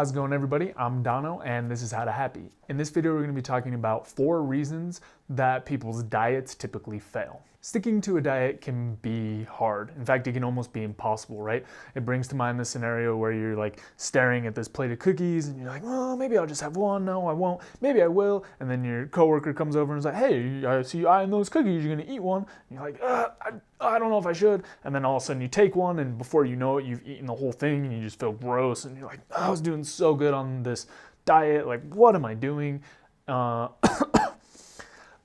How's it going, everybody? I'm Dono and this is How to Happy. In this video, we're going to be talking about 4 reasons that people's diets typically fail. Sticking to a diet can be hard. In fact, it can almost be impossible, right? It brings to mind the scenario where you're like staring at this plate of cookies and you're like, well, maybe I'll just have one. No, I won't. Maybe I will. And then your coworker comes over and is like, hey, I see you eyeing those cookies. You're going to eat one. And you're like, I don't know if I should. And then all of a sudden you take one and before you know it, you've eaten the whole thing and you just feel gross. And you're like, I was doing so good on this diet. Like, what am I doing?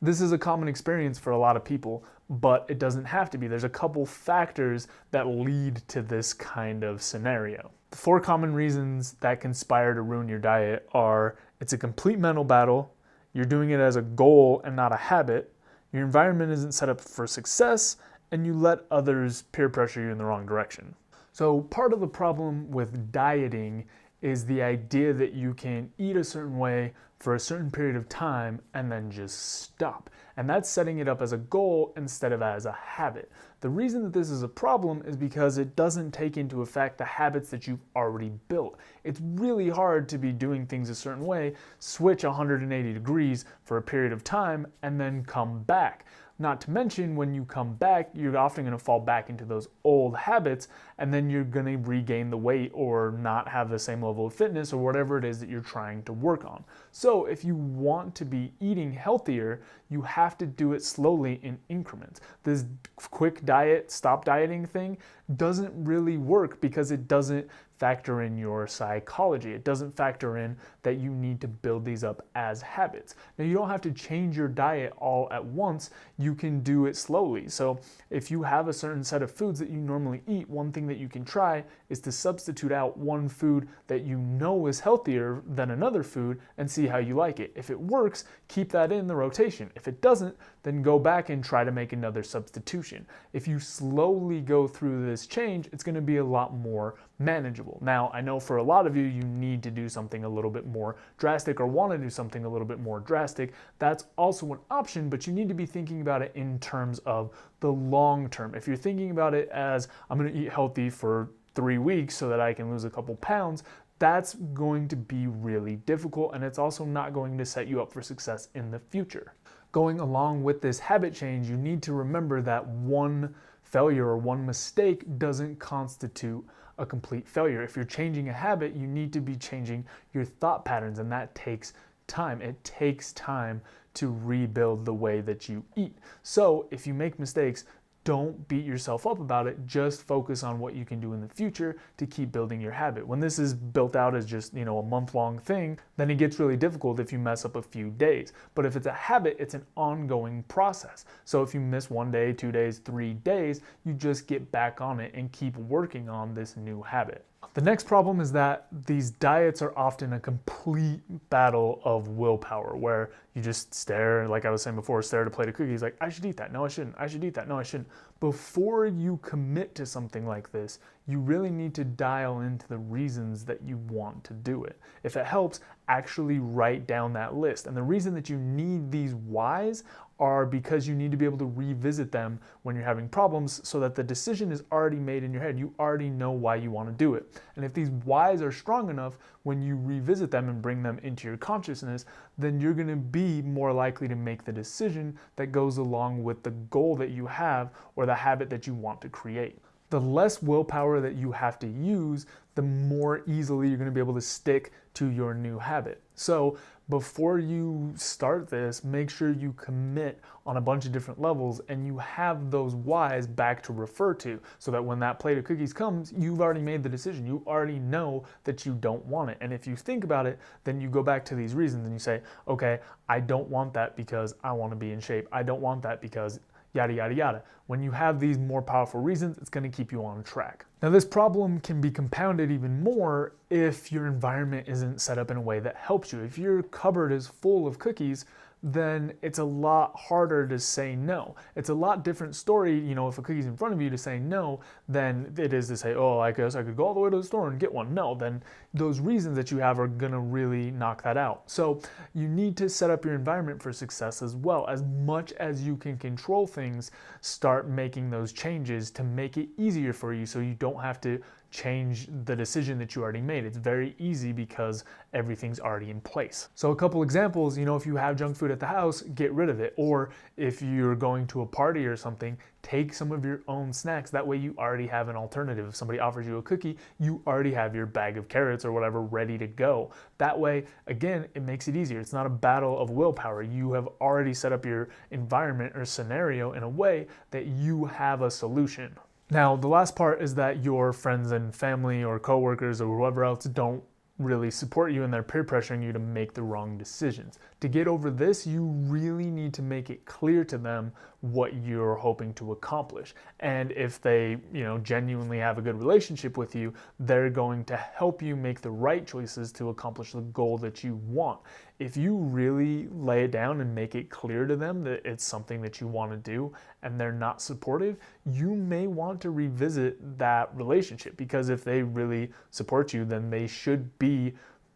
This is a common experience for a lot of people, but it doesn't have to be. There's a couple factors that lead to this kind of scenario. The 4 common reasons that conspire to ruin your diet are: it's a complete mental battle, you're doing it as a goal and not a habit, your environment isn't set up for success, and you let others peer pressure you in the wrong direction. So part of the problem with dieting is the idea that you can eat a certain way for a certain period of time and then just stop. And that's setting it up as a goal instead of as a habit. The reason that this is a problem is because it doesn't take into effect the habits that you've already built. It's really hard to be doing things a certain way, switch 180 degrees for a period of time, and then come back. Not to mention, when you come back, you're often going to fall back into those old habits, and then you're going to regain the weight or not have the same level of fitness or whatever it is that you're trying to work on. So if you want to be eating healthier, you have to do it slowly in increments. This quick diet, stop dieting thing doesn't really work because it doesn't factor in your psychology. It doesn't factor in that you need to build these up as habits. Now, you don't have to change your diet all at once. You can do it slowly. So if you have a certain set of foods that you normally eat, one thing that you can try is to substitute out one food that you know is healthier than another food and see how you like it. If it works, keep that in the rotation. If it doesn't, then go back and try to make another substitution. If you slowly go through this change, it's going to be a lot more manageable. Now, I know for a lot of you, you need to do something a little bit more drastic or want to do something a little bit more drastic. That's also an option, but you need to be thinking about it in terms of the long term. If you're thinking about it as, I'm going to eat healthy for 3 weeks so that I can lose a couple pounds, that's going to be really difficult, and it's also not going to set you up for success in the future. Going along with this habit change, you need to remember that one failure or one mistake doesn't constitute a complete failure. If you're changing a habit, you need to be changing your thought patterns, and that takes time. It takes time to rebuild the way that you eat. So if you make mistakes, don't beat yourself up about it. Just focus on what you can do in the future to keep building your habit. When this is built out as just, a month-long thing, then it gets really difficult if you mess up a few days. But if it's a habit, it's an ongoing process. So if you miss 1 day, 2 days, 3 days, you just get back on it and keep working on this new habit. The next problem is that these diets are often a complete battle of willpower, where you just stare, like I was saying before, stare at a plate of cookies like, I should eat that, no I shouldn't, I should eat that, no I shouldn't. Before you commit to something like this, you really need to dial into the reasons that you want to do it. If it helps, actually write down that list. And the reason that you need these whys are because you need to be able to revisit them when you're having problems, so that the decision is already made in your head. You already know why you want to do it. And if these whys are strong enough, when you revisit them and bring them into your consciousness, then you're going to be more likely to make the decision that goes along with the goal that you have or the habit that you want to create. The less willpower that you have to use, the more easily you're going to be able to stick to your new habit. So before you start this, make sure you commit on a bunch of different levels and you have those whys back to refer to, so that when that plate of cookies comes, you've already made the decision. You already know that you don't want it. And if you think about it, then you go back to these reasons and you say, okay, I don't want that because I want to be in shape. I don't want that because yada, yada, yada. When you have these more powerful reasons, it's going to keep you on track. Now, this problem can be compounded even more if your environment isn't set up in a way that helps you. If your cupboard is full of cookies, then it's a lot harder to say no. It's a lot different story, if a cookie's in front of you, to say no than it is to say, oh, I guess I could go all the way to the store and get one. No, then those reasons that you have are gonna really knock that out. So you need to set up your environment for success as well. As much as you can control things, start making those changes to make it easier for you, so you don't have to change the decision that you already made. It's very easy because everything's already in place. So a couple examples, if you have junk food at the house, get rid of it. Or if you're going to a party or something, take some of your own snacks. That way you already have an alternative. If somebody offers you a cookie, you already have your bag of carrots or whatever ready to go. That way, again, it makes it easier. It's not a battle of willpower. You have already set up your environment or scenario in a way that you have a solution. Now, the last part is that your friends and family or coworkers or whoever else don't really support you and they're peer pressuring you to make the wrong decisions. To get over this, you really need to make it clear to them what you're hoping to accomplish. And if they, genuinely have a good relationship with you, they're going to help you make the right choices to accomplish the goal that you want. If you really lay it down and make it clear to them that it's something that you want to do and they're not supportive, you may want to revisit that relationship, because if they really support you, then they should be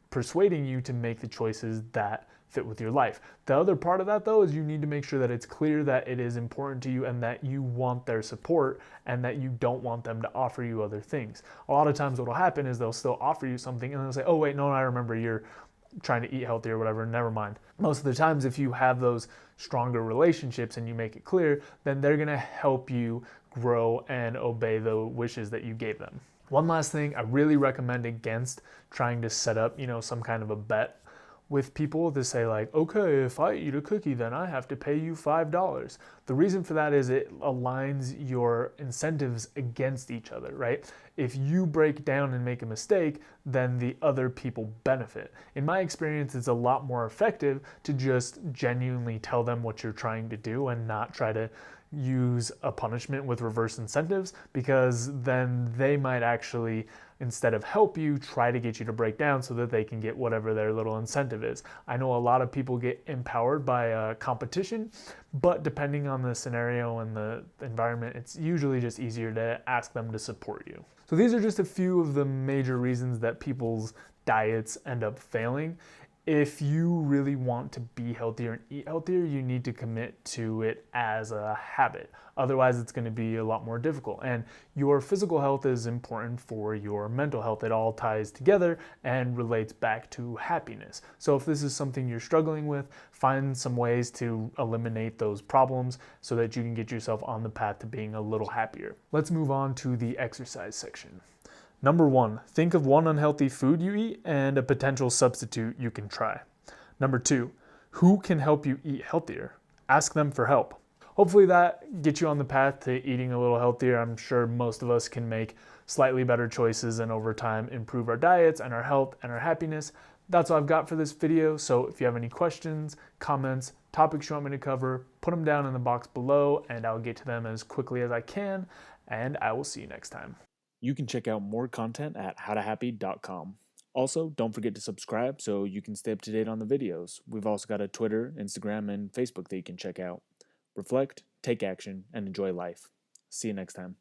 persuading you to make the choices that fit with your life. The other part of that, though, is you need to make sure that it's clear that it is important to you and that you want their support and that you don't want them to offer you other things. A lot of times what will happen is they'll still offer you something and they'll say, oh wait, no, I remember you're trying to eat healthy or whatever, never mind. Most of the times, if you have those stronger relationships and you make it clear, then they're gonna help you grow and obey the wishes that you gave them. One last thing, I really recommend against trying to set up, some kind of a bet with people to say like, okay, if I eat a cookie, then I have to pay you $5. The reason for that is it aligns your incentives against each other, right? If you break down and make a mistake, then the other people benefit. In my experience, it's a lot more effective to just genuinely tell them what you're trying to do and not try to use a punishment with reverse incentives, because then they might actually, instead of help you, try to get you to break down so that they can get whatever their little incentive is. I know a lot of people get empowered by competition, but depending on the scenario and the environment, it's usually just easier to ask them to support you. So these are just a few of the major reasons that people's diets end up failing. If you really want to be healthier and eat healthier, you need to commit to it as a habit. Otherwise, it's going to be a lot more difficult. And your physical health is important for your mental health. It all ties together and relates back to happiness. So if this is something you're struggling with, find some ways to eliminate those problems so that you can get yourself on the path to being a little happier. Let's move on to the exercise section. Number 1, think of one unhealthy food you eat and a potential substitute you can try. Number 2, who can help you eat healthier? Ask them for help. Hopefully that gets you on the path to eating a little healthier. I'm sure most of us can make slightly better choices and over time improve our diets and our health and our happiness. That's all I've got for this video. So if you have any questions, comments, topics you want me to cover, put them down in the box below and I'll get to them as quickly as I can. And I will see you next time. You can check out more content at howtohappy.com. Also, don't forget to subscribe so you can stay up to date on the videos. We've also got a Twitter, Instagram, and Facebook that you can check out. Reflect, take action, and enjoy life. See you next time.